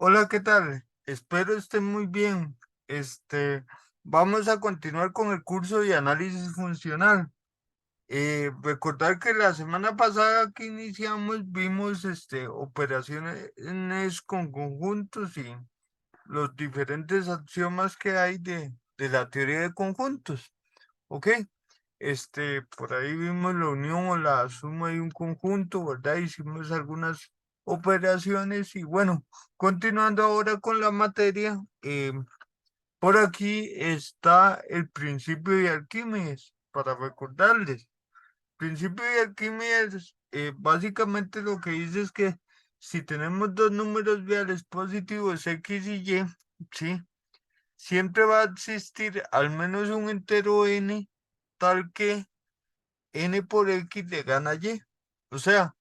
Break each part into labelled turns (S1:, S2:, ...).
S1: Hola, ¿qué tal? Espero estén muy bien. Este, Vamos a continuar con el curso de análisis funcional. Recordar que la semana pasada que iniciamos vimos operaciones con conjuntos y los diferentes axiomas que hay de la teoría de conjuntos. ¿Ok? Por ahí vimos la unión o la suma de un conjunto, ¿verdad? Hicimos algunas operaciones y bueno, continuando ahora con la materia, por aquí está el principio de Arquímedes, para recordarles. Principio de Arquímedes, básicamente lo que dice es que si tenemos dos números reales positivos X y Y, ¿sí? Siempre va a existir al menos un entero n tal que n por x le gana y. O sea,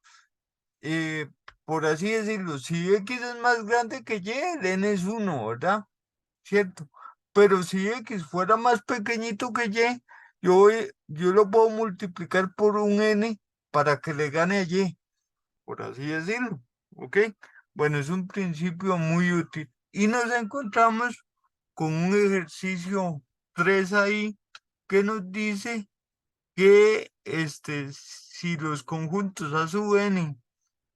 S1: eh, por así decirlo, si x es más grande que y, el n es 1, ¿verdad? ¿Cierto? Pero si x fuera más pequeñito que y, yo lo puedo multiplicar por un n para que le gane a y, por así decirlo. ¿Ok? Bueno, es un principio muy útil. Y nos encontramos con un ejercicio 3 ahí que nos dice que si los conjuntos A sub n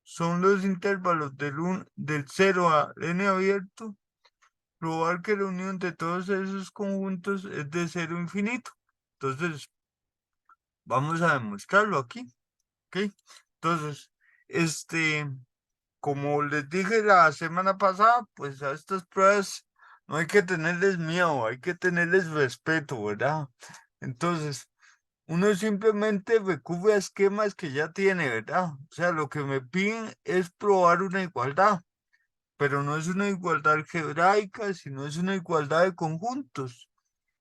S1: son los intervalos del 0 a n abierto, probar que la unión de todos esos conjuntos es de cero a infinito. Entonces, vamos a demostrarlo aquí, ¿ok? Entonces, como les dije la semana pasada, pues a estas pruebas no hay que tenerles miedo, hay que tenerles respeto, ¿verdad? Entonces, uno simplemente recurre a esquemas que ya tiene, ¿verdad? O sea, lo que me piden es probar una igualdad, pero no es una igualdad algebraica, sino es una igualdad de conjuntos.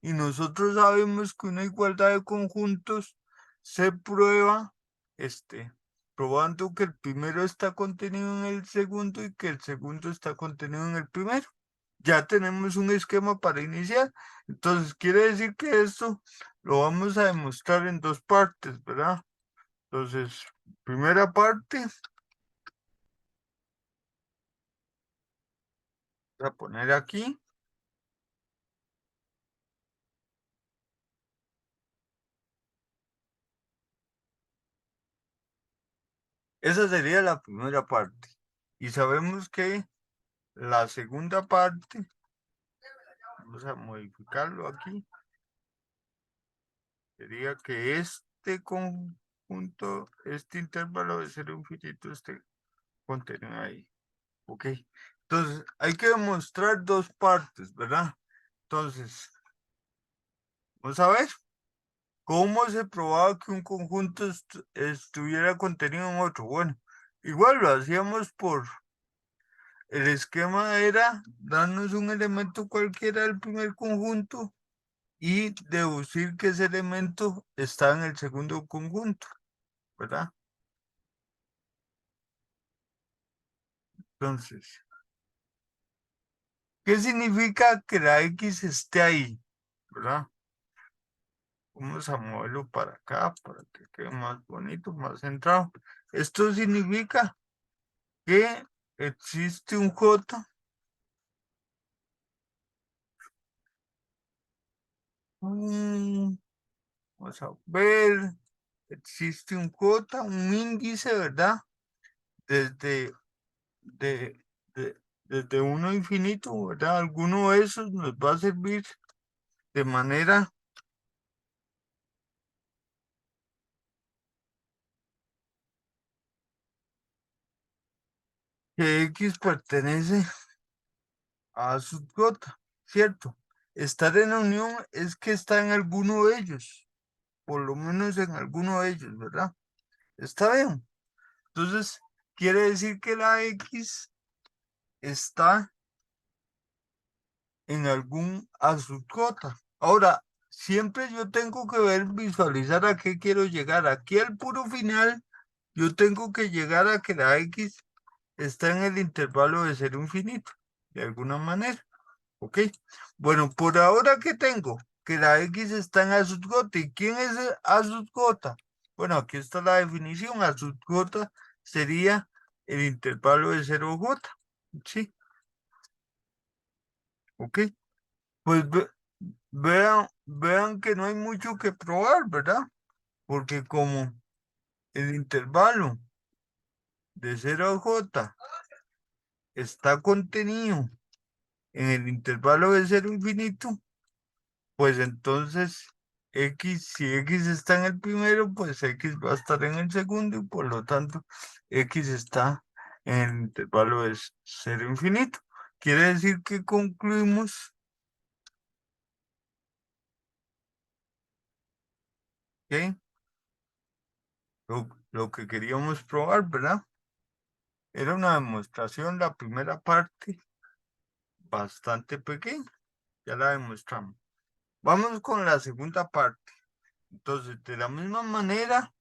S1: Y nosotros sabemos que una igualdad de conjuntos se prueba, este, probando que el primero está contenido en el segundo y que el segundo está contenido en el primero. Ya tenemos un esquema para iniciar. Entonces, quiere decir que esto lo vamos a demostrar en dos partes, ¿verdad? Entonces, primera parte, voy a poner aquí. Esa sería la primera parte. Y sabemos que la segunda parte, vamos a modificarlo aquí, sería que este conjunto, este intervalo de cero a infinito esté contenido ahí. Ok. Entonces, hay que demostrar dos partes, ¿verdad? Entonces, vamos a ver cómo se probaba que un conjunto estuviera contenido en otro. Bueno, igual lo hacíamos por el esquema era darnos un elemento cualquiera del primer conjunto y deducir que ese elemento está en el segundo conjunto, ¿verdad? Entonces, ¿qué significa que la X esté ahí? ¿Verdad? Vamos a moverlo para acá para que quede más bonito, más centrado. Esto significa que existe un J. Vamos a ver, existe un J, un índice, ¿verdad? Desde, de, desde 1 a infinito, ¿verdad? Alguno de esos nos va a servir de manera que X pertenece a sub J, ¿cierto? Estar en la unión es que está en alguno de ellos, por lo menos en alguno de ellos, ¿verdad? Está bien. Entonces, quiere decir que la X está en algún a sub J. Ahora, siempre yo tengo que ver, visualizar a qué quiero llegar. Aquí al puro final, yo tengo que llegar a que la X está en el intervalo de cero infinito, de alguna manera. ¿Ok? Bueno, por ahora, ¿qué tengo? Que la X está en A sub J. ¿Y quién es el A sub J? Bueno, aquí está la definición. A sub J sería el intervalo de 0 J. ¿Sí? ¿ok? Pues vean que no hay mucho que probar, ¿verdad? Porque como el intervalo de 0 a j está contenido en el intervalo de 0 a infinito, pues entonces si x está en el primero, pues x va a estar en el segundo y por lo tanto x está en el intervalo de 0 a infinito. Quiere decir que concluimos que lo que queríamos probar, ¿verdad? Era una demostración, la primera parte, bastante pequeña, ya la demostramos. Vamos con la segunda parte. Entonces, de la misma manera,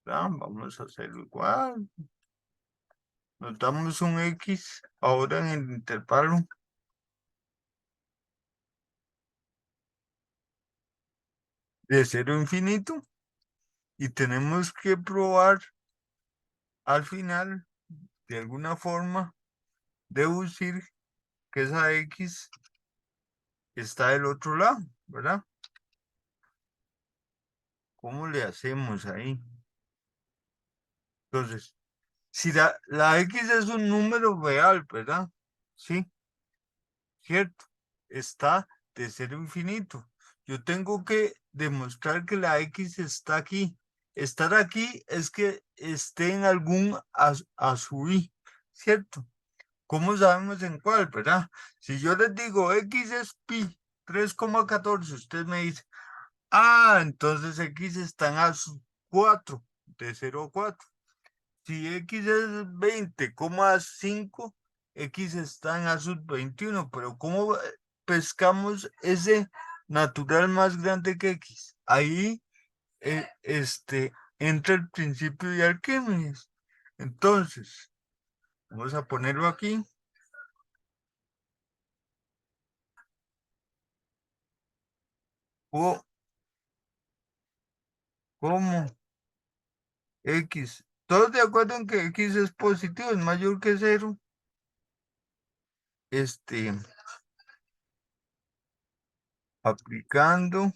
S1: ¿verdad? Vamos a hacerlo igual. Nos damos un X ahora en el intervalo de 0 a infinito y tenemos que probar al final, de alguna forma, deducir que esa X está del otro lado, ¿verdad? ¿Cómo le hacemos ahí? Entonces, si la X es un número real, ¿verdad? Sí, cierto. Está de 0 a infinito. Yo tengo que demostrar que la X está aquí. Estar aquí es que esté en algún a su y, ¿cierto? ¿Cómo sabemos en cuál, verdad? Si yo les digo X es pi 3,14, usted me dice, entonces X están a su 4, de 0 a 4. Si X es 20,5, X está en ASUS 21, pero ¿cómo pescamos ese natural más grande que X? Ahí entra el principio de Arquímedes. Entonces, vamos a ponerlo aquí. ¿Cómo? X. ¿Todos de acuerdo en que X es positivo, es mayor que 0? Este, aplicando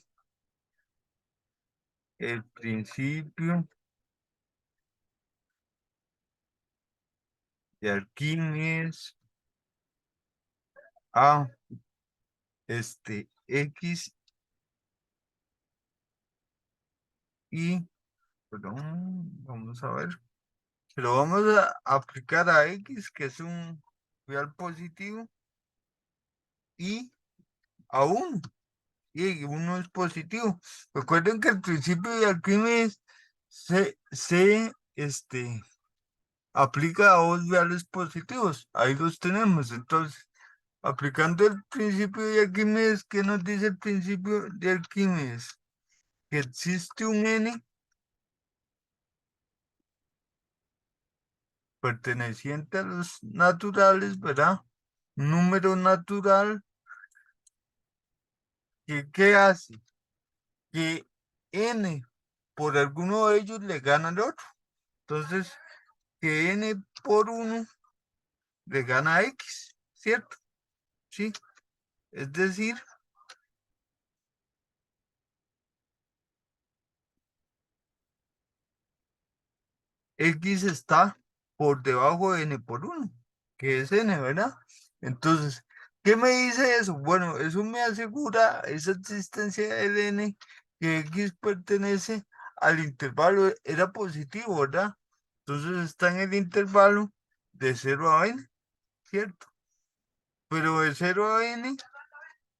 S1: el principio de Arquímedes a X y, perdón, vamos a ver, se lo vamos a aplicar a X, que es un real positivo, y a 1, y 1 es positivo. Recuerden que el principio de Arquímedes se aplica a dos reales positivos, ahí los tenemos, entonces, aplicando el principio de Arquímedes, ¿qué nos dice el principio de Arquímedes? Que existe un n perteneciente a los naturales, ¿verdad? Número natural, que ¿qué hace? Que n por alguno de ellos le gana al otro. Entonces, que n por 1 le gana a x, ¿cierto? Sí, es decir, x está por debajo de n por 1, que es n, ¿verdad? Entonces, ¿qué me dice eso? Bueno, eso me asegura esa existencia del n, que x pertenece al intervalo, era positivo, ¿verdad? Entonces está en el intervalo de 0 a n, ¿cierto? Pero de 0 a n,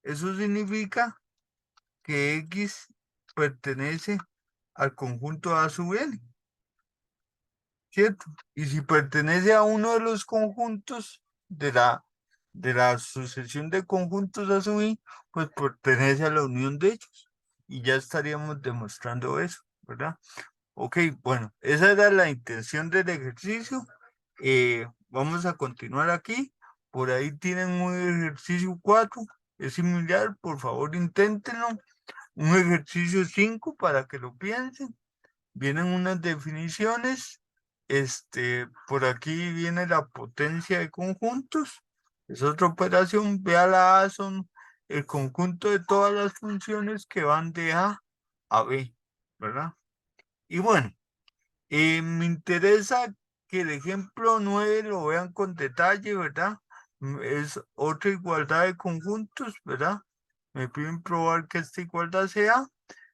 S1: eso significa que x pertenece al conjunto A sub n, ¿cierto? Y si pertenece a uno de los conjuntos de la sucesión de conjuntos a sub i, pues pertenece a la unión de ellos. Y ya estaríamos demostrando eso, ¿verdad? Ok, bueno, esa era la intención del ejercicio. Vamos a continuar aquí. Por ahí tienen un ejercicio 4, es similar, por favor inténtenlo. Un ejercicio 5 para que lo piensen. Vienen unas definiciones. Por aquí viene la potencia de conjuntos. Es otra operación. Vea la A son el conjunto de todas las funciones que van de A a B, ¿verdad? Y bueno, me interesa que el ejemplo 9 lo vean con detalle, ¿verdad? Es otra igualdad de conjuntos, ¿verdad? Me piden probar que esta igualdad sea.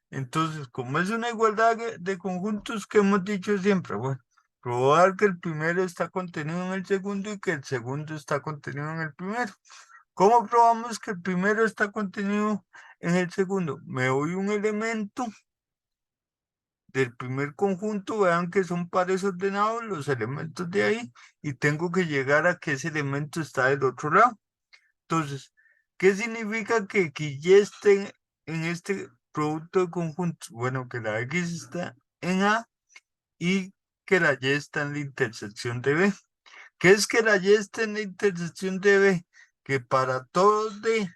S1: Entonces, como es una igualdad de conjuntos que hemos dicho siempre, bueno, probar que el primero está contenido en el segundo y que el segundo está contenido en el primero. ¿Cómo probamos que el primero está contenido en el segundo? Me doy un elemento del primer conjunto, vean que son pares ordenados los elementos de ahí, y tengo que llegar a que ese elemento está del otro lado. Entonces, ¿qué significa que X y esté en este producto de conjuntos? Bueno, que la X está en A y que la Y está en la intersección de B. ¿Qué es que la Y está en la intersección de B? Que para todo D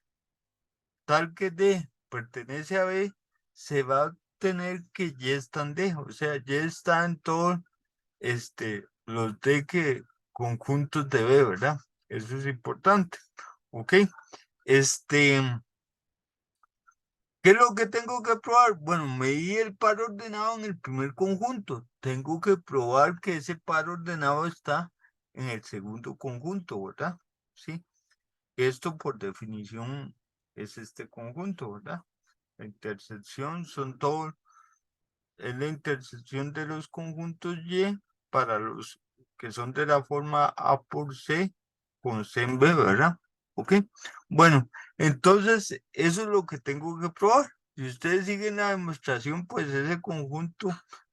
S1: tal que D pertenece a B, se va a tener que Y está en D, o sea, Y está en todos los D que conjuntos de B, ¿verdad? Eso es importante, ¿ok? ¿Qué es lo que tengo que probar? Bueno, medí el par ordenado en el primer conjunto. Tengo que probar que ese par ordenado está en el segundo conjunto, ¿verdad? Sí. Esto por definición es este conjunto, ¿verdad? La intersección son todos, es la intersección de los conjuntos Y para los que son de la forma A por C con C en B, ¿verdad? ¿Ok? Bueno, entonces eso es lo que tengo que probar. Si ustedes siguen la demostración, pues ese conjunto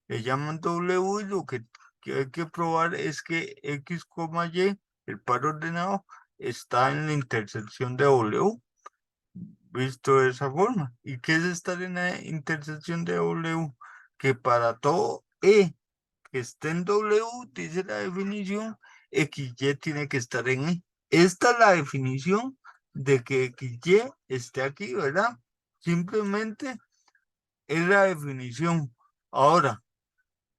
S1: le llaman W y lo que hay que probar es que X, Y, el par ordenado, está en la intersección de W, visto de esa forma. ¿Y qué es estar en la intersección de W? Que para todo E que esté en W, dice la definición, XY tiene que estar en E. Esta es la definición de que XY esté aquí, ¿verdad? Simplemente es la definición. Ahora,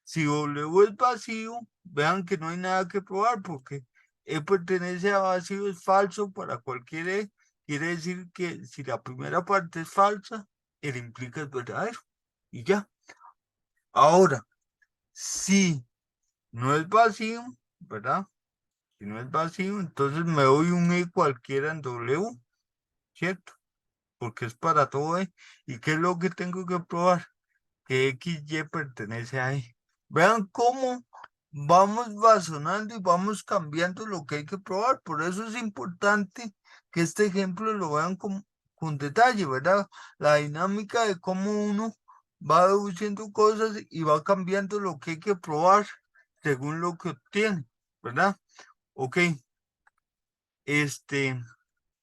S1: si W es vacío, vean que no hay nada que probar porque E pertenece a vacío, es falso para cualquier E. Quiere decir que si la primera parte es falsa, el implica es verdadero. Y ya. Ahora, si no es vacío, ¿verdad? Si no es vacío, entonces me doy un E cualquiera en W, ¿cierto? Porque es para todo E. ¿Y qué es lo que tengo que probar? Que XY pertenece a E. Vean cómo vamos razonando y vamos cambiando lo que hay que probar. Por eso es importante que este ejemplo lo vean con detalle, ¿verdad? La dinámica de cómo uno va deduciendo cosas y va cambiando lo que hay que probar según lo que obtiene, ¿verdad? Ok,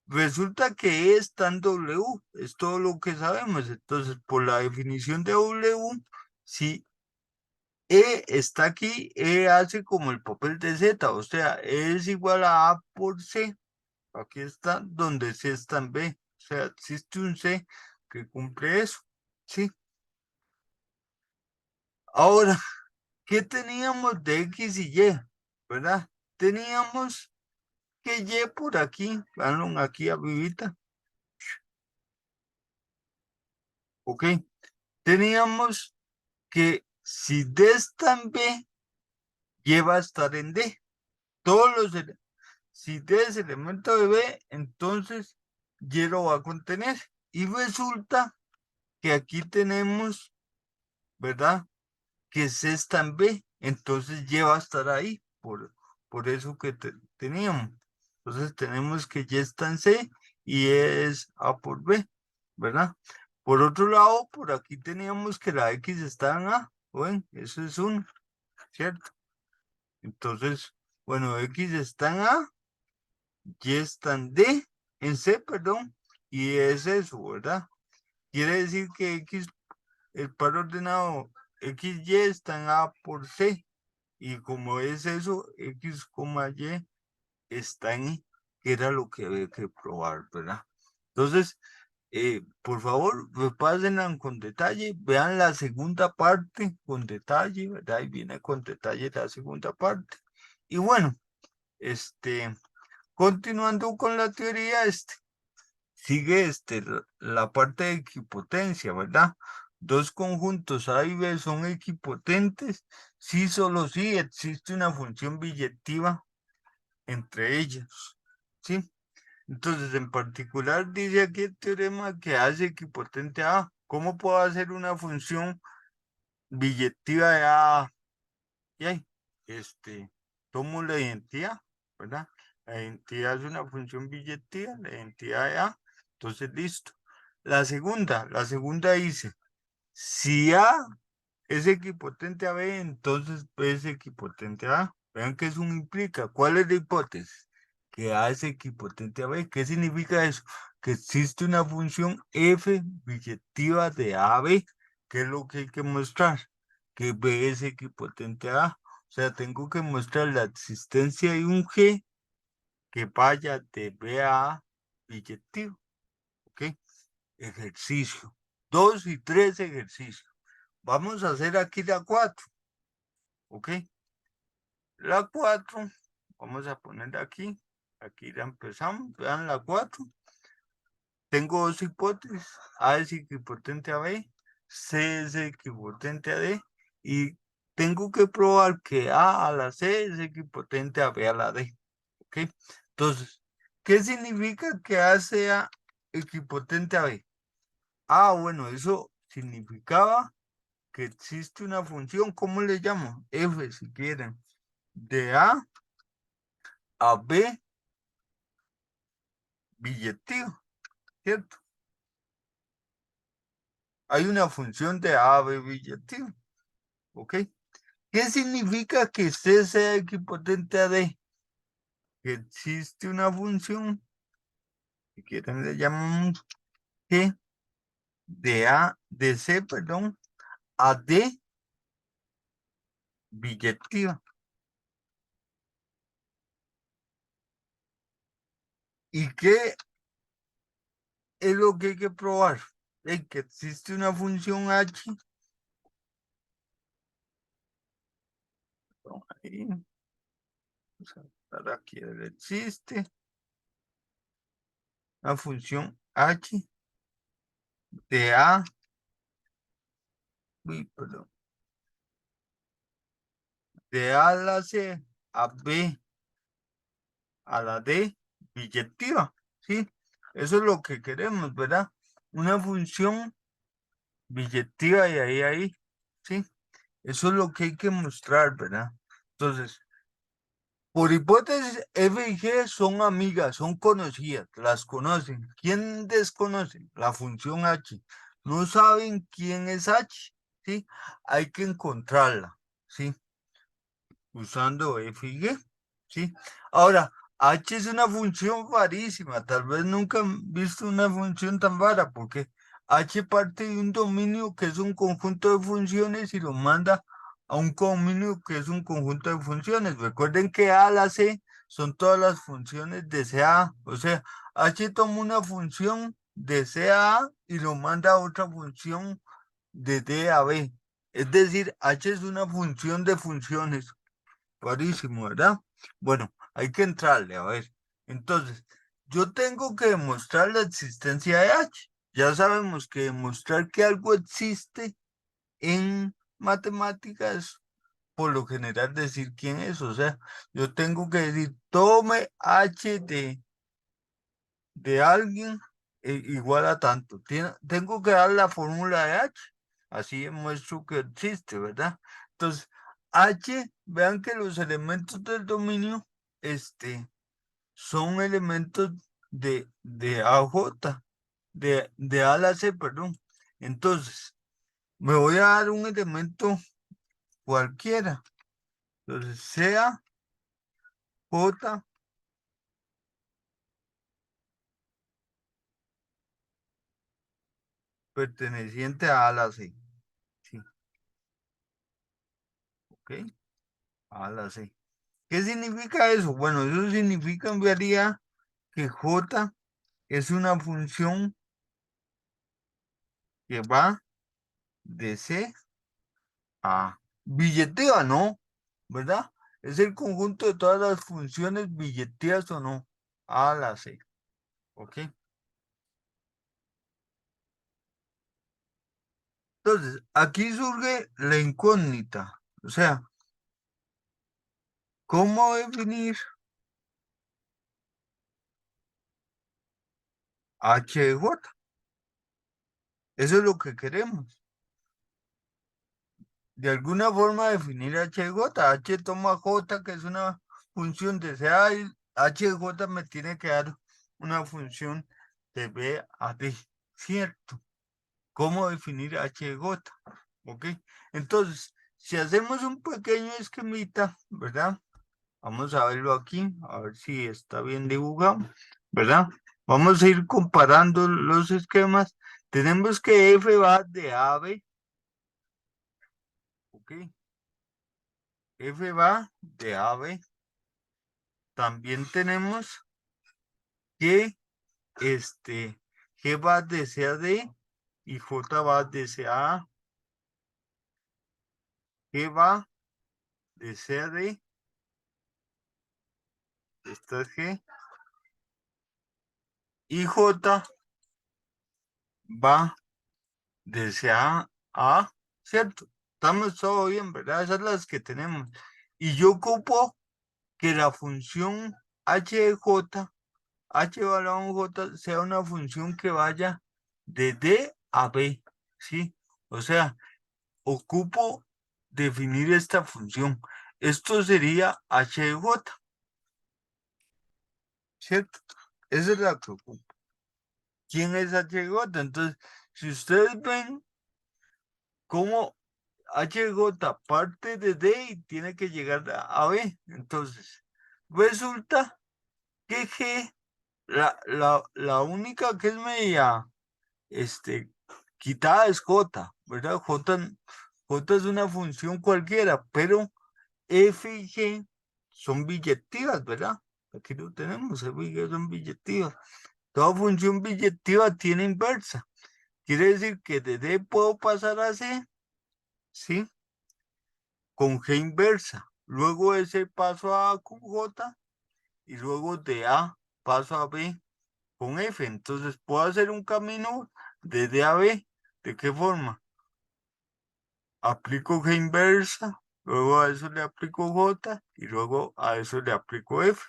S1: resulta que E está en W, es todo lo que sabemos. Entonces, por la definición de W, si E está aquí, E hace como el papel de Z, o sea, E es igual a A por C. Aquí está donde C está en B. O sea, existe un C que cumple eso. ¿Sí? Ahora, ¿qué teníamos de X y Y? ¿Verdad? Teníamos que Y por aquí, veanlo aquí arribita, ¿ok? Teníamos que si D está en B, Y va a estar en D. Todos los si D es elemento de B, entonces Y lo va a contener. Y resulta que aquí tenemos, ¿verdad? Que C está en B, entonces Y va a estar ahí, por eso que teníamos. Entonces tenemos que Y está en C y es A por B, ¿verdad? Por otro lado, por aquí teníamos que la X está en A. Bueno, eso es 1, ¿cierto? Entonces, bueno, X está en A, Y está en D, en C, perdón, y es eso, ¿verdad? Quiere decir que X, el par ordenado XY está en A por C, y como es eso, X, Y está en I, que era lo que había que probar, ¿verdad? Entonces, por favor, repásenla con detalle, vean la segunda parte con detalle, ¿verdad? Y viene con detalle la segunda parte. Y bueno, este, Continuando con la teoría, sigue la parte de equipotencia, ¿verdad? Dos conjuntos A y B son equipotentes si solo si existe una función biyectiva entre ellos, ¿sí? Entonces, en particular, dice aquí el teorema que hace equipotente a A. ¿Cómo puedo hacer una función biyectiva de A? Y ahí, tomo la identidad, ¿verdad? La identidad es una función biyectiva, la identidad de A. Entonces, listo. La segunda dice, si A es equipotente a B, entonces B es equipotente a A. Vean que eso implica. ¿Cuál es la hipótesis? Que A es equipotente a B. ¿Qué significa eso? Que existe una función f biyectiva de A a B. ¿Qué es lo que hay que mostrar? Que B es equipotente a A. O sea, tengo que mostrar la existencia de un G que vaya de B a A biyectivo. ¿Ok? Ejercicio. 2 y 3 ejercicios. Vamos a hacer aquí la 4. ¿Ok? La 4, vamos a poner aquí. Aquí la empezamos. Vean la 4. Tengo dos hipótesis. A es equipotente a B. C es equipotente a D. Y tengo que probar que A a la C es equipotente a B a la D. ¿Ok? Entonces, ¿qué significa que A sea equipotente a B? Ah, bueno, eso significaba que existe una función, ¿cómo le llamo? F, si quieren, de a B biyectivo, ¿cierto? Hay una función de A a B biyectivo, ¿ok? ¿Qué significa que C sea equipotente a D? Que existe una función, si quieren le llamamos G, de C, perdón, a D biyectiva. ¿Y qué es lo que hay que probar? Que existe una función H. Ahí, vamos a dar aquí, existe una función H de A, perdón, de A a la C a B a la D biyectiva, ¿sí? Eso es lo que queremos, ¿verdad? Una función biyectiva y ahí, ¿sí? Eso es lo que hay que mostrar, ¿verdad? Entonces, por hipótesis, F y G son amigas, son conocidas, las conocen. ¿Quién desconoce? La función H. No saben quién es H, ¿sí? Hay que encontrarla, ¿sí? Usando F y G, ¿sí? Ahora, H es una función varísima, tal vez nunca han visto una función tan vara, porque H parte de un dominio que es un conjunto de funciones y lo manda a un dominio que es un conjunto de funciones. Recuerden que A a la C son todas las funciones de C a A, o sea, H toma una función de C a A y lo manda a otra función de D a B. Es decir, H es una función de funciones. Clarísimo, ¿verdad? Bueno, hay que entrarle, a ver. Entonces, yo tengo que demostrar la existencia de H. Ya sabemos que demostrar que algo existe en matemáticas, por lo general decir quién es. O sea, yo tengo que decir, tome H de alguien igual a tanto. Tengo que dar la fórmula de H. Así demuestro que existe, ¿verdad? Entonces, H, vean que los elementos del dominio, son elementos de AJ, de A a la C, perdón. Entonces, me voy a dar un elemento cualquiera. Entonces, sea J perteneciente a A la C. Sí, ok, A la C. ¿Qué significa eso? Bueno, eso significa en realidad que J es una función que va de C a billetiva, ¿no? ¿Verdad? Es el conjunto de todas las funciones billetivas o no. a la C. ¿Ok? Entonces, aquí surge la incógnita. O sea, ¿cómo definir H de J? Eso es lo que queremos. De alguna forma definir H de J. H toma J, que es una función de C a y H de J me tiene que dar una función de B a D. ¿Cierto? ¿Cómo definir H de J? ¿Ok? Entonces, si hacemos un pequeño esquemita, ¿verdad? Vamos a verlo aquí, a ver si está bien dibujado, ¿verdad? Vamos a ir comparando los esquemas. Tenemos que F va de A a B, ¿ok? F va de A a B. También tenemos que G va de C a D y J va de C a A. G va de C a D, esta es G, y J va de C a A, ¿cierto? Estamos todo bien, ¿verdad? Esas son las que tenemos. Y yo ocupo que la función h de j, h balón j, sea una función que vaya de D a B, ¿sí? O sea, ocupo definir esta función. Esto sería h de j, ¿cierto? Esa es la que ocupo. ¿Quién es h de j? Entonces, si ustedes ven cómo h de j parte de D y tiene que llegar a B, entonces, resulta que G, la única que es media, quitada es J, ¿verdad? J es una función cualquiera, pero F y G son biyectivas, ¿verdad? Aquí lo tenemos, F y G son biyectivas. Toda función biyectiva tiene inversa. Quiere decir que de D puedo pasar a C, ¿sí? Con G inversa. Luego de C paso a con J y luego de A paso a B con F. Entonces puedo hacer un camino de D a B. ¿De qué forma? Aplico G inversa, luego a eso le aplico J y luego a eso le aplico F.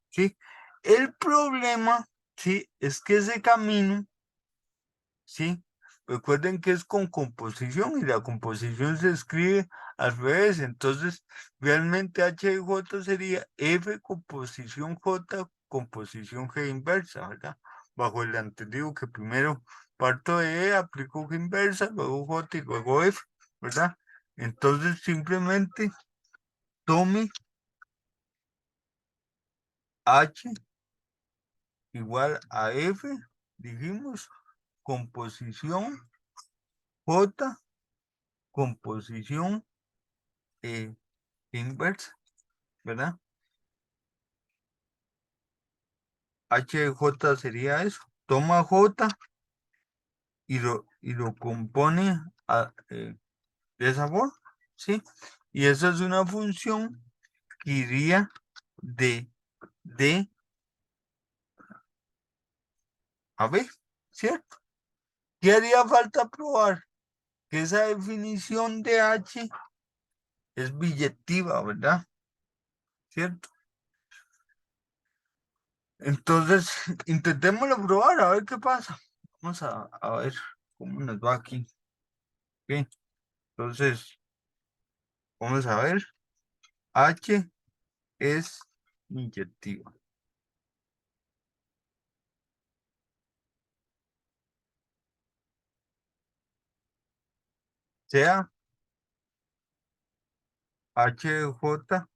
S1: ¿Sí? El problema, ¿sí? Es que ese camino, ¿sí? Recuerden que es con composición y la composición se escribe al revés. Entonces, realmente H de J sería F composición J composición G inversa, ¿verdad? Bajo el entendido que primero parto de E, aplico G inversa, luego J y luego F, ¿verdad? Entonces, simplemente tome H igual a F, dijimos, composición J, composición inversa, ¿verdad? H de J sería eso. Toma J y lo compone de esa forma, ¿sí? Y esa es una función que iría de D a B, ¿cierto? ¿Qué haría falta probar? Que esa definición de H es biyectiva, ¿verdad? ¿Cierto? Entonces, intentémoslo probar, a ver qué pasa. Vamos a ver cómo nos va aquí. ¿Ok? Entonces, vamos a ver. H es inyectiva. Sea H de J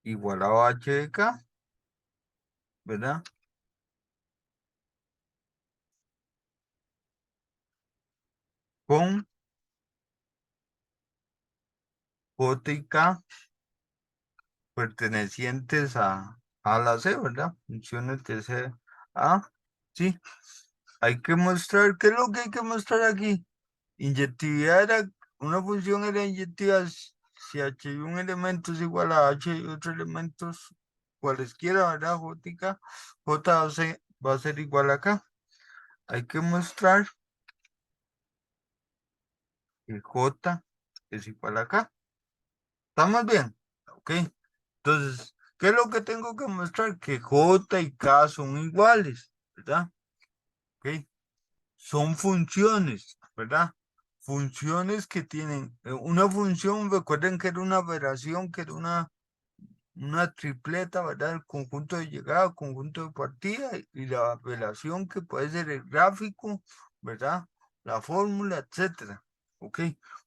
S1: igualado a H de K, ¿verdad? Con J y K pertenecientes a la C, ¿verdad? Funciones de C a, sí. Hay que mostrar, ¿qué es lo que hay que mostrar aquí? Inyectividad era, una función era inyectiva si H y un elemento es igual a H y otros elementos cualesquiera, ¿verdad? J va a ser igual acá. Hay que mostrar que J es igual acá. ¿Estamos bien? Ok. Entonces, ¿qué es lo que tengo que mostrar? Que J y K son iguales, ¿verdad? Ok. Son funciones, ¿verdad? Funciones que tienen una función, recuerden que era una operación, que era una tripleta, ¿verdad? El conjunto de llegada, conjunto de partida y la relación que puede ser el gráfico, ¿verdad? La fórmula, etcétera. ¿Ok?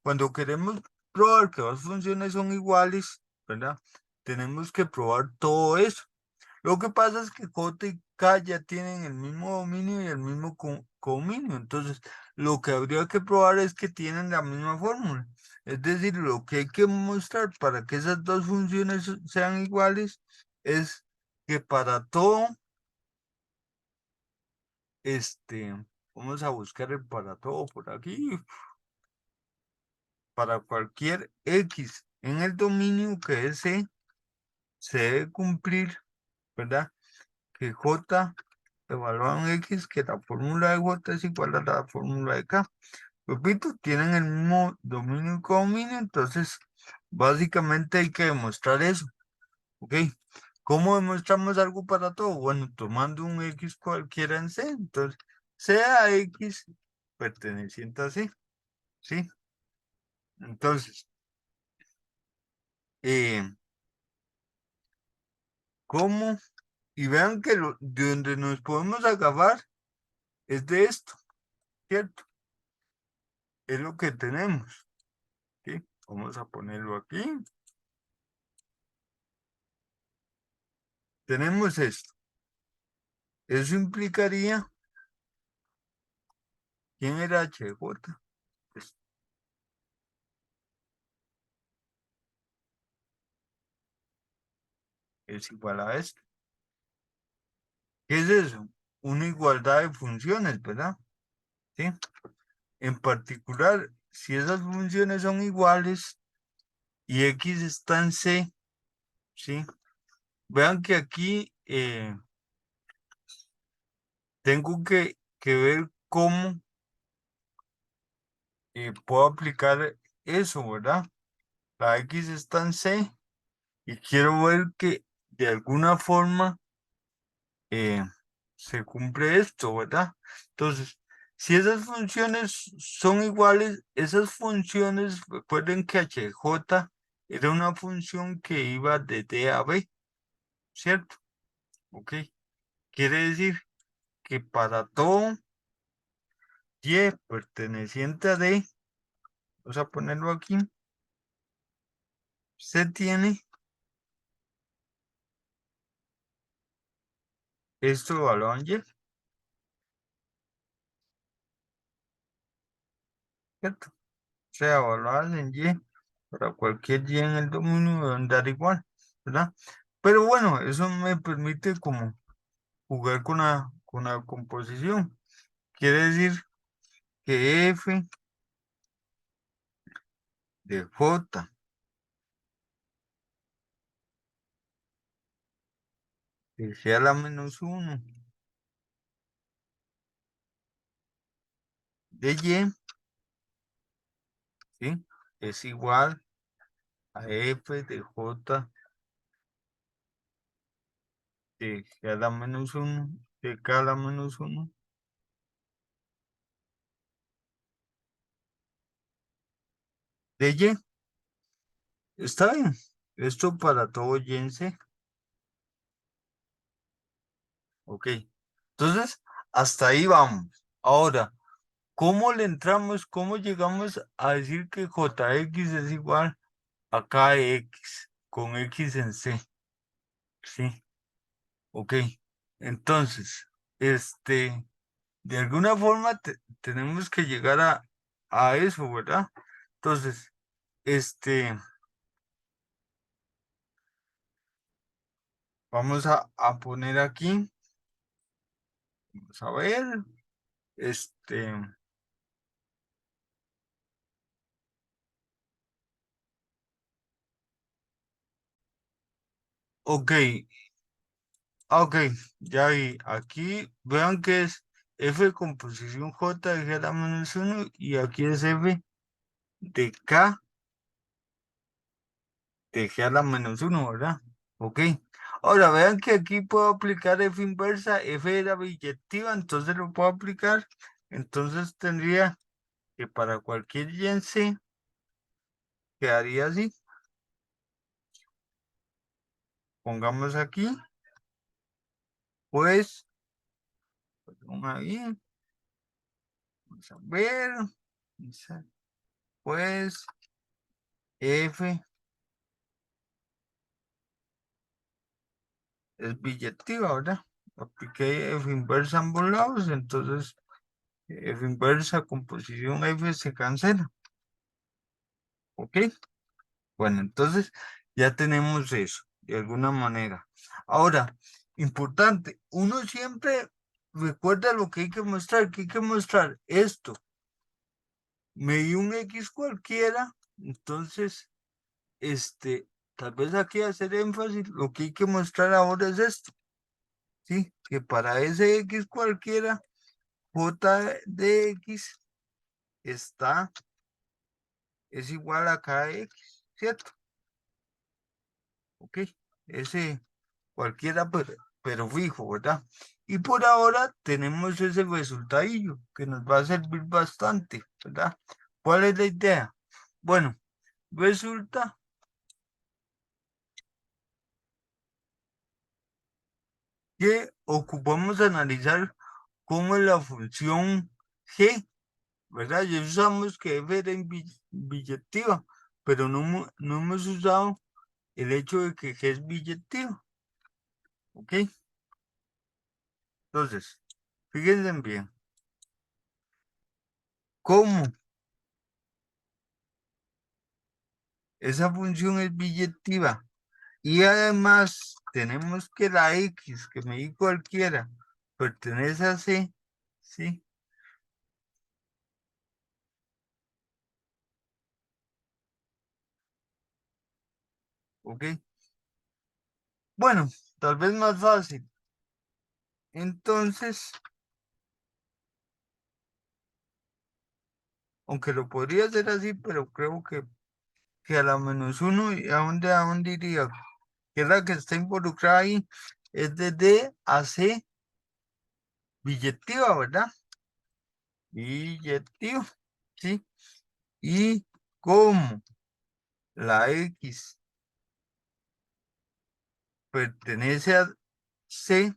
S1: Cuando queremos probar que dos funciones son iguales, ¿verdad? Tenemos que probar todo eso. Lo que pasa es que J y K ya tienen el mismo dominio y el mismo codominio. Entonces, lo que habría que probar es que tienen la misma fórmula. Es decir, lo que hay que mostrar para que esas dos funciones sean iguales es que para todo, este, vamos a buscar el para todo por aquí, para cualquier X en el dominio que es C, se debe cumplir, ¿verdad? Que J evaluado en X, que la fórmula de J es igual a la fórmula de K. Repito, tienen el mismo dominio y codominio, entonces básicamente hay que demostrar eso. ¿Ok? ¿Cómo demostramos algo para todo? Bueno, tomando un X cualquiera en C, entonces sea X perteneciente a C, ¿sí? Entonces, eh, ¿cómo? Y vean que de donde nos podemos acabar es de esto, ¿cierto? Es lo que tenemos, ¿sí? Vamos a ponerlo aquí. Tenemos esto. Eso implicaría, ¿quién era HJ? Pues, es igual a esto. ¿Qué es eso? Una igualdad de funciones, ¿verdad? ¿Sí? En particular, si esas funciones son iguales y X está en C, ¿sí? Vean que aquí tengo que ver cómo puedo aplicar eso, ¿verdad? La X está en C y quiero ver que de alguna forma eh, se cumple esto, ¿verdad? Entonces, si esas funciones son iguales, esas funciones, recuerden que HJ era una función que iba de D a B, ¿cierto? Ok. Quiere decir que para todo Y perteneciente a D, vamos a ponerlo aquí, se tiene esto evaluado en Y, ¿cierto? O sea, evaluadas en Y, para cualquier Y en el dominio deben dar igual, ¿verdad? Pero bueno, eso me permite como jugar con la composición. Quiere decir que F de J que sea la -1 de Y, ¿sí? Es igual a F de J de G a la -1 de K a la -1 de Y. Está bien. Esto para todo Y en C. Ok. Entonces, hasta ahí vamos. Ahora, ¿cómo le entramos? ¿Cómo llegamos a decir que JX es igual a KX con X en C? Sí. Ok. Entonces, de alguna forma tenemos que llegar a eso, ¿verdad? Entonces, vamos a poner aquí, vamos a ver, este, ok. Ok, ya vi. Aquí vean que es f de composición j de g a la menos 1 y aquí es f de k de g a la menos 1, ¿verdad? Ok. Ahora vean que aquí puedo aplicar f inversa, f de la biyectiva, entonces lo puedo aplicar. Entonces tendría que para cualquier y en c quedaría así. Pongamos aquí, pues, ahí, vamos a ver, pues, f es biyectiva, ¿verdad? Apliqué f inversa a ambos lados, entonces f inversa con posición f se cancela, ¿ok? Bueno, entonces ya tenemos eso, de alguna manera. Ahora, importante, uno siempre recuerda lo que hay que mostrar esto. Me di un X cualquiera, entonces, tal vez aquí hacer énfasis, lo que hay que mostrar ahora es esto, ¿sí? Que para ese X cualquiera, J de X es igual a KX, ¿cierto? Ok, ese cualquiera, pero fijo, ¿verdad? Y por ahora tenemos ese resultadillo que nos va a servir bastante, ¿verdad? ¿Cuál es la idea? Bueno, resulta que ocupamos analizar cómo es la función g, ¿verdad? Ya usamos que f era biyectiva, pero no hemos usado el hecho de que g es biyectiva, ¿ok? Entonces, fíjense bien, cómo esa función es biyectiva y además tenemos que la x, que me di cualquiera, pertenece a c, ¿sí? ¿Ok? Bueno, tal vez más fácil. Entonces, aunque lo podría hacer así, pero creo que a la menos uno, ¿y a dónde iría? Que es la que está involucrada ahí, es de D a C, billetiva, ¿verdad? Billetivo, ¿sí? Y como la X pertenece a C,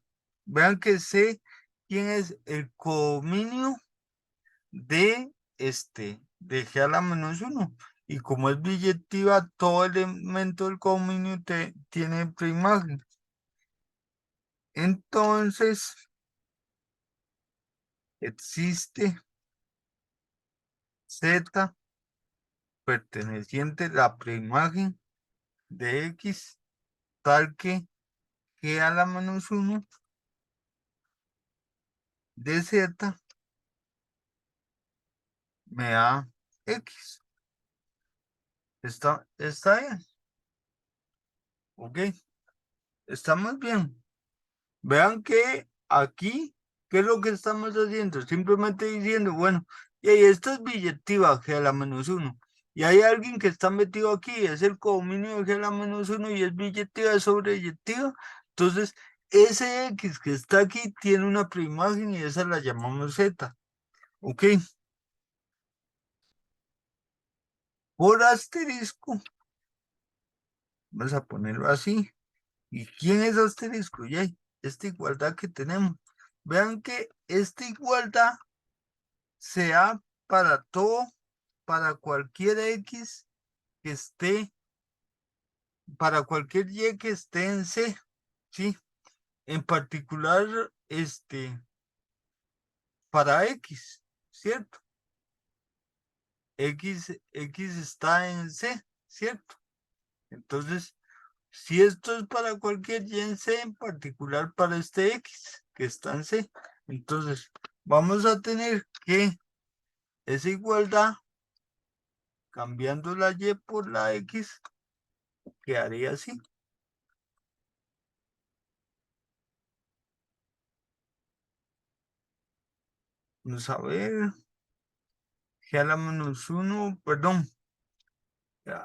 S1: vean que C, ¿quién es el codominio de de G a la menos uno? Y como es billetiva, todo elemento del codominio tiene preimagen. Entonces, existe Z perteneciente a la preimagen de X, tal que G a la menos uno de Z me da X. Está bien, ¿ok? Estamos bien. Vean que aquí, ¿qué es lo que estamos haciendo? Simplemente diciendo, bueno, y ahí esta es billetiva G a la menos uno. Y hay alguien que está metido aquí, es el codominio de G a la menos uno y es billetiva sobre billetiva. Entonces, ese X que está aquí tiene una preimagen y esa la llamamos Z. ¿Ok? Por asterisco, vamos a ponerlo así. ¿Y quién es asterisco? Y hay esta igualdad que tenemos. Vean que esta igualdad sea para todo, para cualquier X que esté, para cualquier Y que esté en C, ¿sí? En particular, para X, ¿cierto? X está en C, ¿cierto? Entonces, si esto es para cualquier Y en C, en particular para este X que está en C, entonces vamos a tener que esa igualdad, cambiando la Y por la X, quedaría así. Vamos a ver. G a la menos 1, perdón.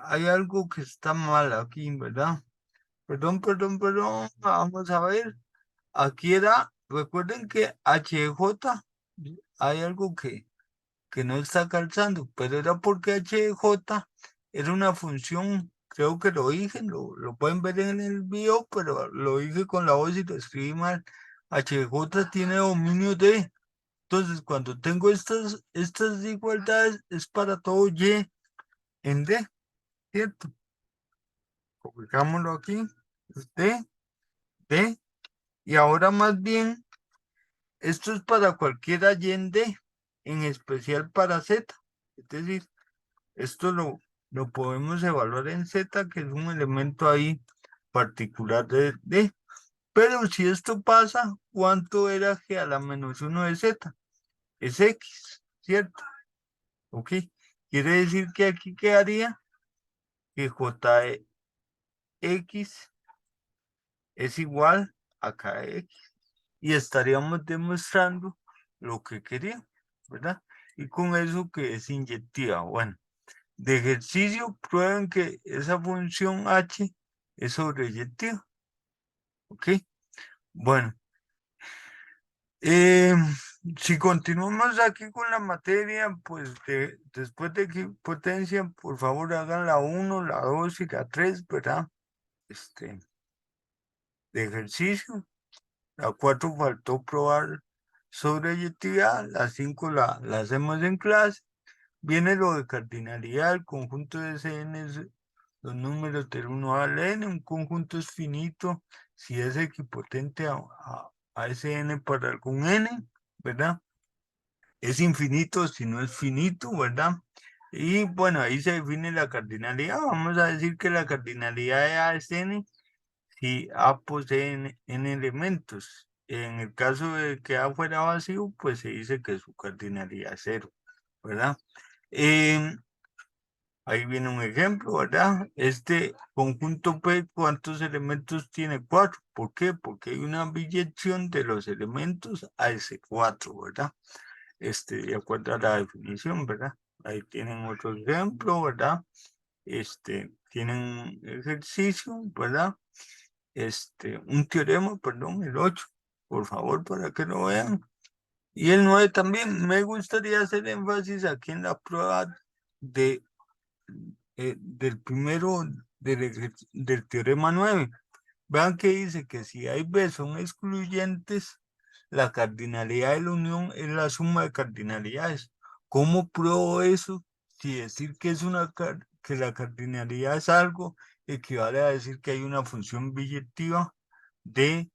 S1: Hay algo que está mal aquí, ¿verdad? Perdón. Vamos a ver. Aquí era, recuerden que HJ, hay algo que no está calzando, pero era porque HJ era una función, creo que lo dije, lo pueden ver en el video, pero lo dije con la voz y lo escribí mal. HJ tiene dominio de, entonces cuando tengo estas desigualdades es para todo Y en D, ¿cierto? Publicámoslo aquí, es D, y ahora más bien, esto es para cualquier Y en D, en especial para Z, es decir, esto lo podemos evaluar en Z, que es un elemento ahí particular de D. Pero si esto pasa, ¿cuánto era G a la menos 1 de Z? Es X, ¿cierto? Ok. Quiere decir que aquí quedaría que J de X es igual a KX. Y estaríamos demostrando lo que queríamos, ¿verdad? Y con eso que es inyectiva. Bueno. De ejercicio, prueben que esa función h es sobreyectiva. ¿Ok? Bueno, si continuamos aquí con la materia, pues después de que potencia, por favor hagan la 1, la 2 y la 3, ¿verdad? De ejercicio. La 4 faltó probar sobreyectividad, la 5 la hacemos en clase. Viene lo de cardinalidad, el conjunto de CN es los números del 1 al n, un conjunto es finito si es equipotente a ese n para algún n, ¿verdad? Es infinito si no es finito, ¿verdad? Y bueno, ahí se define la cardinalidad. Vamos a decir que la cardinalidad de A es n si A posee n elementos. En el caso de que A fuera vacío, pues se dice que su cardinalidad es 0, ¿verdad? Ahí viene un ejemplo, ¿verdad? Este conjunto P, ¿cuántos elementos tiene? 4. ¿Por qué? Porque hay una biyección de los elementos a ese 4, ¿verdad? De acuerdo a la definición, ¿verdad? Ahí tienen otro ejemplo, ¿verdad? Tienen ejercicio, ¿verdad? Un teorema, perdón, el 8, por favor, para que lo vean. Y el 9 también. Me gustaría hacer énfasis aquí en la prueba de del primero del teorema 9. Vean que dice que si A y B son excluyentes, la cardinalidad de la unión es la suma de cardinalidades. ¿Cómo pruebo eso? Si decir que que la cardinalidad es algo equivale a decir que hay una función biyectiva de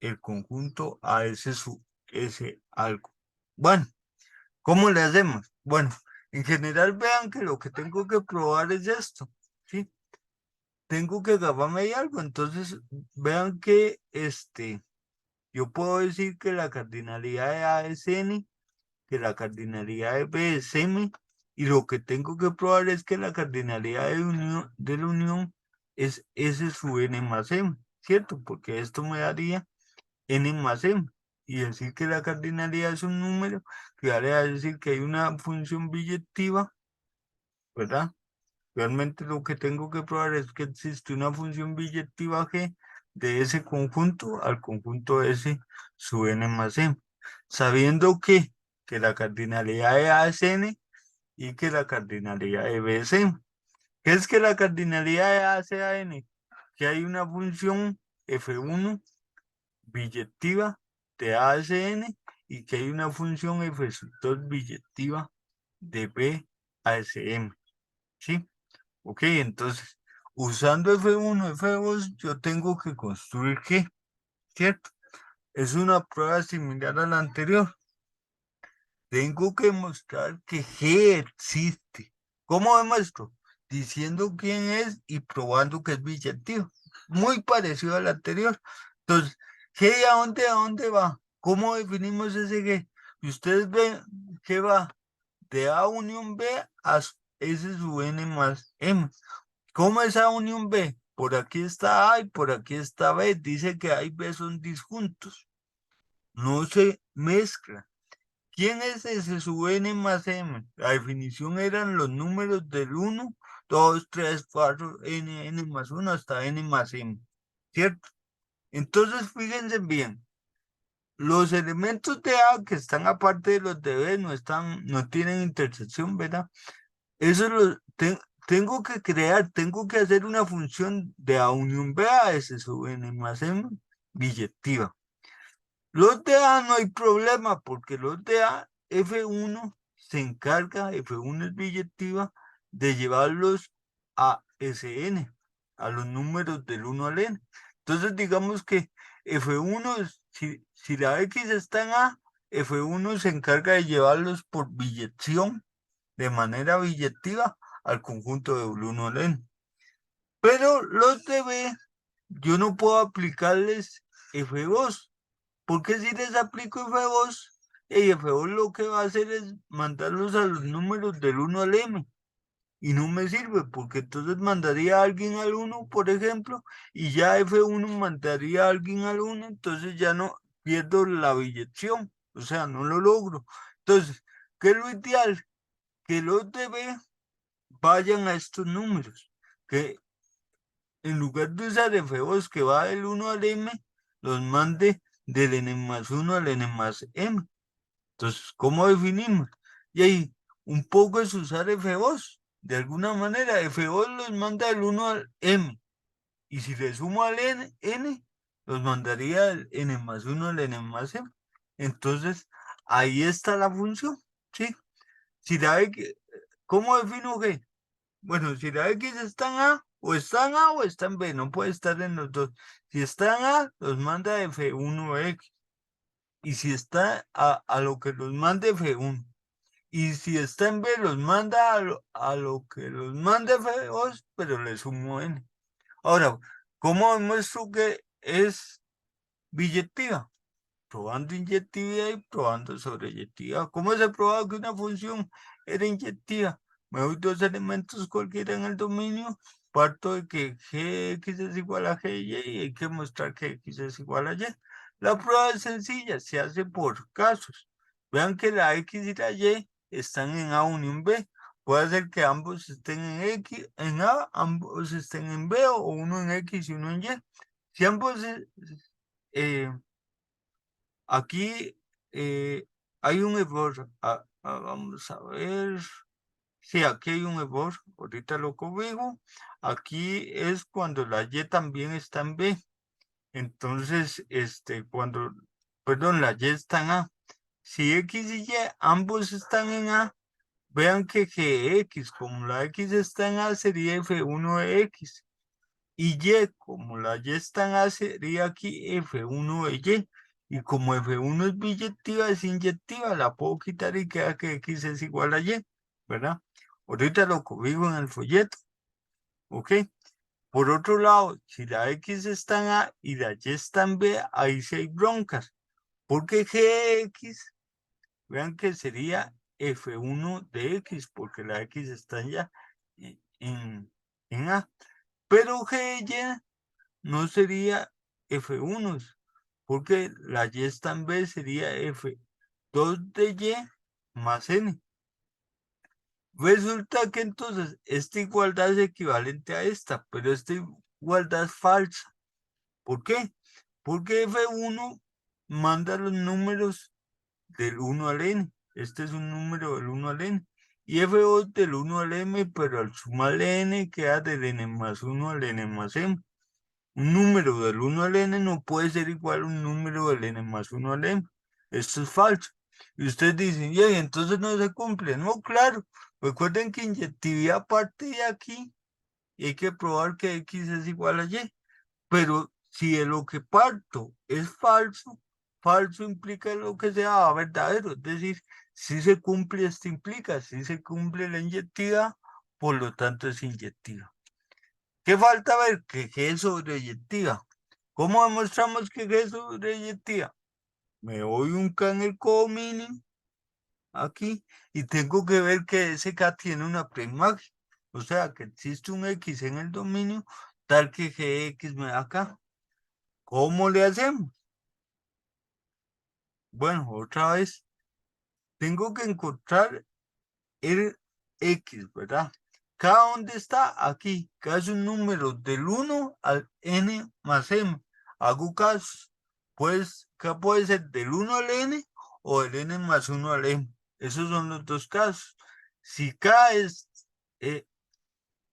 S1: el conjunto a ese algo. Bueno, ¿cómo le hacemos? Bueno, en general vean que lo que tengo que probar es esto, ¿sí? Tengo que agarrarme ahí algo, entonces vean que yo puedo decir que la cardinalidad de A es N, que la cardinalidad de B es M, y lo que tengo que probar es que la cardinalidad de la unión es S sub N más M, ¿cierto? Porque esto me daría N más M. Y decir que la cardinalidad es un número, que vale a decir que hay una función biyectiva, ¿verdad? Realmente lo que tengo que probar es que existe una función biyectiva G de ese conjunto al conjunto S sub N más M. Sabiendo que la cardinalidad de A es N y que la cardinalidad de B es M. ¿Qué es que la cardinalidad de A sea N? Que hay una función F1 biyectiva de A a N y que hay una función F2 biyectiva de B a M. ¿Sí? Ok, entonces, usando F1, F2, yo tengo que construir G, ¿cierto? Es una prueba similar a la anterior. Tengo que mostrar que G existe. ¿Cómo demuestro? Diciendo quién es y probando que es biyectivo. Muy parecido al anterior. Entonces, ¿G a dónde va? ¿Cómo definimos ese G? Y ustedes ven que va de A unión B a S sub N más M. ¿Cómo es A unión B? Por aquí está A y por aquí está B. Dice que A y B son disjuntos. No se mezclan. ¿Quién es S sub n más m? La definición eran los números del 1, 2, 3, 4, n más 1 hasta n más m, ¿cierto? Entonces, fíjense bien, los elementos de A que están aparte de los de B no tienen intersección, ¿verdad? Eso tengo que crear, tengo que hacer una función de A unión B a S sub n más m biyectiva. Los de A no hay problema porque los de A, F1 se encarga, F1 es biyectiva, de llevarlos a Sn, a los números del 1 al n. Entonces digamos que F1, si la X está en A, F1 se encarga de llevarlos por biyección, de manera biyectiva, al conjunto del 1 al n. Pero los de B, yo no puedo aplicarles F2, porque si les aplico F2, el F2 lo que va a hacer es mandarlos a los números del 1 al m. Y no me sirve, porque entonces mandaría a alguien al 1, por ejemplo, y ya F1 mandaría a alguien al 1, entonces ya no pierdo la biyección, o sea, no lo logro. Entonces, ¿qué es lo ideal? Que los de B vayan a estos números, que en lugar de usar F2 que va del 1 al m, los mande del n más 1 al n más m. Entonces, ¿cómo definimos? Y ahí, un poco es usar F2. De alguna manera, F2 los manda del 1 al m. Y si le sumo al n, los mandaría del n más 1 al n más m. Entonces, ahí está la función, ¿sí? Si la X, ¿cómo defino G? Bueno, si la X está en A, o está en A o está en B, no puede estar en los dos. Si está en A, los manda F1X. Y si está a lo que los mande F1. Y si está en B, los manda a lo que los mande F2, pero le sumo N. Ahora, ¿cómo demuestro que es biyectiva? Probando inyectividad y probando sobreyectividad. ¿Cómo se ha probado que una función era inyectiva? Me doy dos elementos cualquiera en el dominio, parto de que Gx es igual a Gy y hay que mostrar que X es igual a Y. La prueba es sencilla, se hace por casos. Vean que la X y la Y están en A unión B. Puede ser que ambos estén en X, en A, ambos estén en B, o uno en X y uno en Y. Si ambos aquí hay un error. Vamos a ver. Sí, aquí hay un error. Ahorita lo corrijo. Aquí es cuando la Y también está en B. Entonces, perdón, la Y está en A. Si X y Y ambos están en A, vean que Gx, como la X está en A, sería F1 de X. Y Y, como la Y está en A, sería aquí F1 de Y. Y como F1 es biyectiva, es inyectiva, la puedo quitar y queda que X es igual a Y, ¿verdad? Ahorita lo corrijo en el folleto, ¿ok? Por otro lado, si la X está en A y la Y está en B, ahí sí hay broncas. Porque Gx, vean que sería F1 de X, porque la X está ya en A. Pero Gy no sería F1, porque la Y está en B, sería F2 de Y más N. Resulta que entonces esta igualdad es equivalente a esta, pero esta igualdad es falsa. ¿Por qué? Porque F1 manda los números del 1 al n. Este es un número del 1 al n. Y F2 del 1 al m, pero al sumarle n queda del n más 1 al n más m. Un número del 1 al n no puede ser igual a un número del n más 1 al m. Esto es falso. Y ustedes dicen, y entonces no se cumple. No, claro. Recuerden que inyectividad parte de aquí y hay que probar que x es igual a y. Pero si de lo que parto es falso, falso implica lo que sea verdadero. Es decir, si se cumple, esto implica, si se cumple la inyectividad, por lo tanto es inyectiva. ¿Qué falta ver? Que G es sobreyectiva. ¿Cómo demostramos que G es sobreyectiva? Me doy un K en el codominio, aquí, y tengo que ver que ese K tiene una preimagen. O sea, que existe un X en el dominio tal que Gx me da K. ¿Cómo le hacemos? Bueno, otra vez. tengo que encontrar el X, ¿verdad? ¿Cada dónde está? Aquí. Cada es un número del 1 al n más m. Hago caso. Pues, ¿qué puede ser? ¿Del 1 al n o del n más 1 al m? Esos son los dos casos. Si K eh,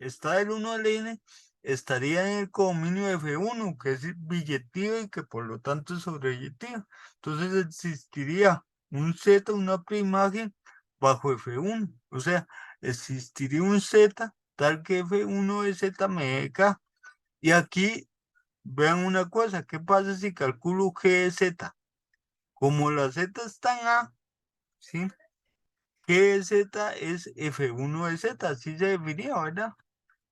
S1: está del 1 al n, estaría en el codominio de F1, que es billetivo y que por lo tanto es sobreyetivo. Entonces existiría un Z, una preimagen bajo F1. O sea, existiría un Z tal que F1 de Z me dé K. Y aquí vean una cosa, ¿qué pasa si calculo G de Z? Como la Z está en A, ¿sí? G de Z es F1 de Z, así se definía, ¿verdad?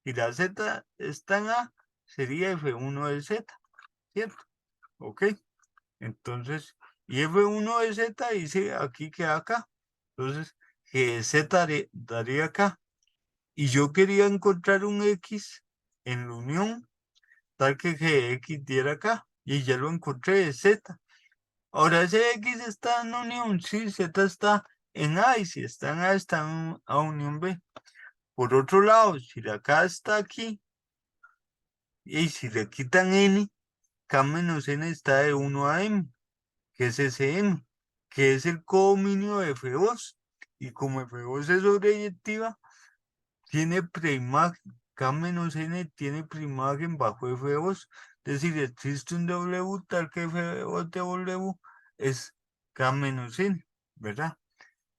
S1: Y la Z está en A, sería F1 de Z, ¿cierto? Ok, entonces, y F1 de Z dice aquí que acá. Entonces, G Z daría acá. Y yo quería encontrar un X en la unión, tal que Gx diera acá. Y ya lo encontré de Z. Ahora ese X está en unión, sí, Z está en A, y si está en A, está en A unión B. Por otro lado, si la K está aquí, y si le quitan N, K menos N está de 1 a M, que es ese M, que es el codominio de F2. Y como F2 es sobreyectiva, tiene preimagen. K menos N tiene preimagen bajo F2. Es decir, existe un W tal que F2 de W es K menos N, ¿verdad?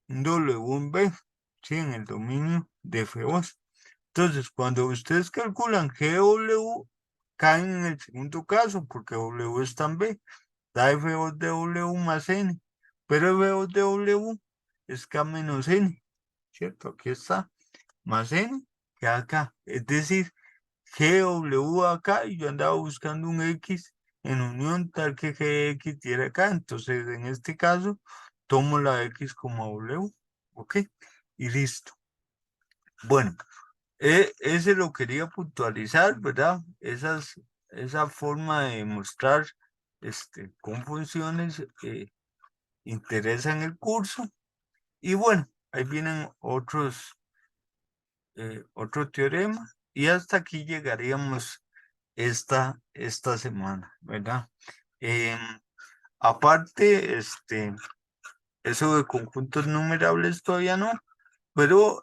S1: Un W en B, sí, en el dominio de F2. Entonces, cuando ustedes calculan GW, caen en el segundo caso, porque W está en B, da F2 de W más N, pero F2 de W es K menos N, ¿cierto? Aquí está, más N, que acá. Es decir, GW acá, y yo andaba buscando un X en unión tal que GX diera acá. Entonces, en este caso, tomo la X como W, ¿ok? Y listo. Bueno. Ese lo quería puntualizar, ¿verdad? Esa forma de mostrar cómo funciones interesa en el curso. Y bueno, ahí vienen otro teorema. Y hasta aquí llegaríamos esta semana, ¿verdad? Em, aparte, eso de conjuntos numerables todavía no, pero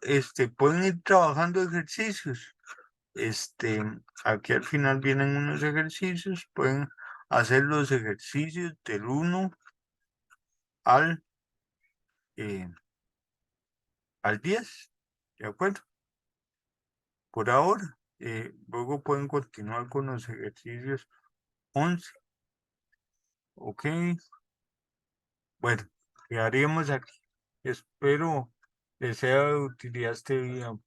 S1: pueden ir trabajando ejercicios. Aquí al final vienen unos ejercicios, pueden hacer los ejercicios del 1 al, eh, al 10, ¿de acuerdo? Por ahora, luego pueden continuar con los ejercicios 11, ¿ok? Bueno, quedaríamos aquí. Espero les sea de utilidad este video.